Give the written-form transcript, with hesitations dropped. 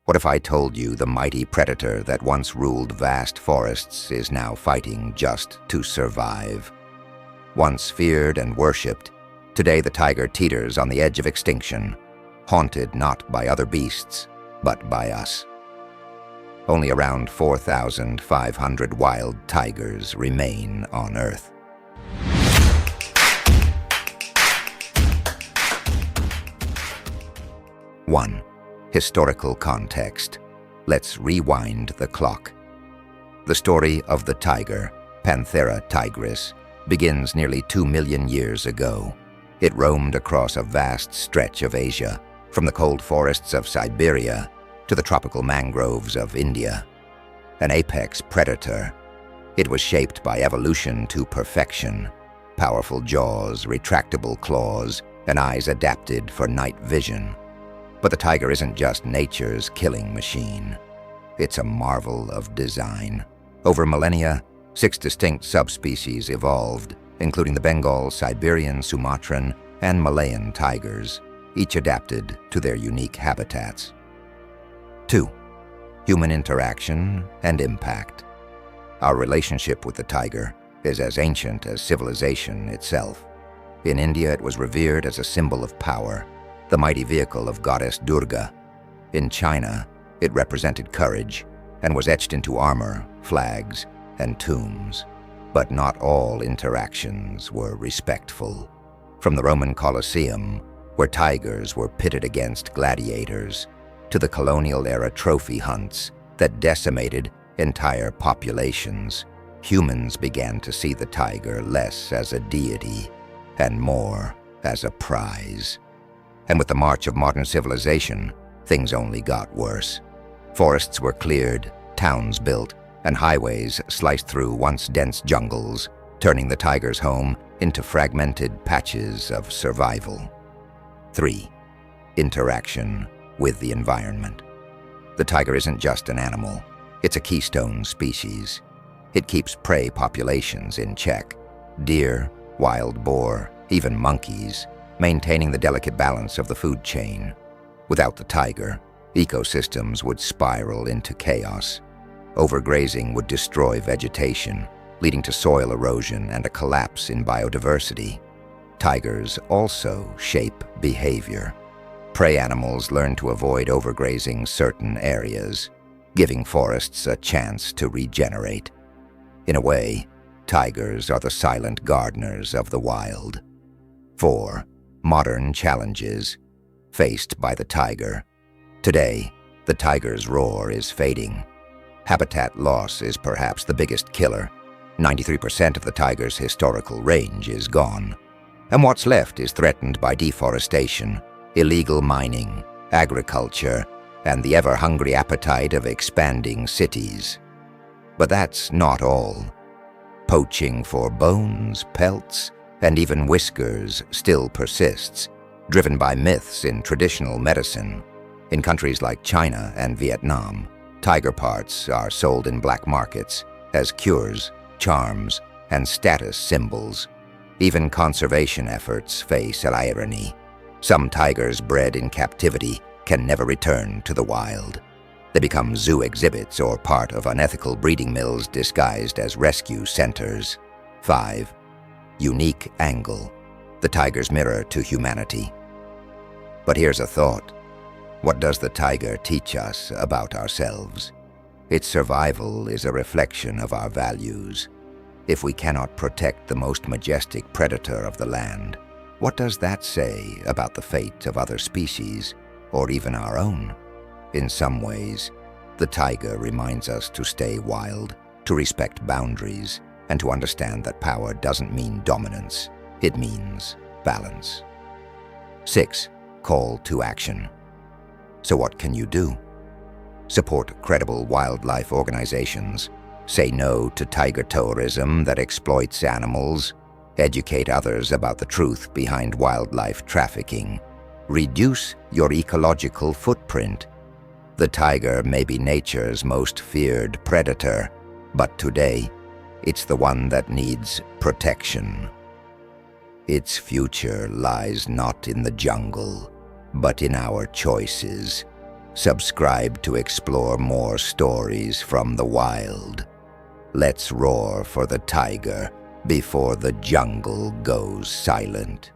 What if I told you the mighty predator that once ruled vast forests is now fighting just to survive? Once feared and worshipped, today the tiger teeters on the edge of extinction, haunted not by other beasts, but by us. Only around 4,500 wild tigers remain on Earth. One, historical context. Let's rewind the clock. The story of the tiger, Panthera tigris, begins nearly 2 million years ago. It roamed across a vast stretch of Asia, from the cold forests of Siberia to the tropical mangroves of India. An apex predator, it was shaped by evolution to perfection. Powerful jaws, retractable claws, and eyes adapted for night vision. But the tiger isn't just nature's killing machine. It's a marvel of design. Over millennia, 6 distinct subspecies evolved, including the Bengal, Siberian, Sumatran, and Malayan tigers, each adapted to their unique habitats. 2. Human interaction and impact. Our relationship with the tiger is as ancient as civilization itself. In India, it was revered as a symbol of power, the mighty vehicle of goddess Durga. In China, it represented courage and was etched into armor, flags, and tombs. But not all interactions were respectful. From the Roman Colosseum, where tigers were pitted against gladiators, to the colonial-era trophy hunts that decimated entire populations, humans began to see the tiger less as a deity and more as a prize. And with the march of modern civilization, things only got worse. Forests were cleared, towns built, and highways sliced through once dense jungles, turning the tiger's home into fragmented patches of survival. 3. Interaction with the environment. The tiger isn't just an animal, it's a keystone species. It keeps prey populations in check: deer, wild boar, even monkeys, maintaining the delicate balance of the food chain. Without the tiger, ecosystems would spiral into chaos. Overgrazing would destroy vegetation, leading to soil erosion and a collapse in biodiversity. Tigers also shape behavior. Prey animals learn to avoid overgrazing certain areas, giving forests a chance to regenerate. In a way, tigers are the silent gardeners of the wild. 4. Modern challenges faced by the tiger. Today, the tiger's roar is fading. Habitat loss is perhaps the biggest killer. 93% of the tiger's historical range is gone. And what's left is threatened by deforestation, illegal mining, agriculture, and the ever-hungry appetite of expanding cities. But that's not all. Poaching for bones, pelts, and even whiskers still persists, driven by myths in traditional medicine. In countries like China and Vietnam, tiger parts are sold in black markets as cures, charms, and status symbols. Even conservation efforts face an irony. Some tigers bred in captivity can never return to the wild. They become zoo exhibits or part of unethical breeding mills disguised as rescue centers. 5. Unique angle. The tiger's mirror to humanity. But here's a thought. What does the tiger teach us about ourselves? Its survival is a reflection of our values. If we cannot protect the most majestic predator of the land, what does that say about the fate of other species, or even our own? In some ways, the tiger reminds us to stay wild, to respect boundaries, and to understand that power doesn't mean dominance, it means balance. 6. Call to action. So what can you do? Support credible wildlife organizations. Say no to tiger tourism that exploits animals. Educate others about the truth behind wildlife trafficking. Reduce your ecological footprint. The tiger may be nature's most feared predator, but today, it's the one that needs protection. Its future lies not in the jungle, but in our choices. Subscribe to explore more stories from the wild. Let's roar for the tiger before the jungle goes silent.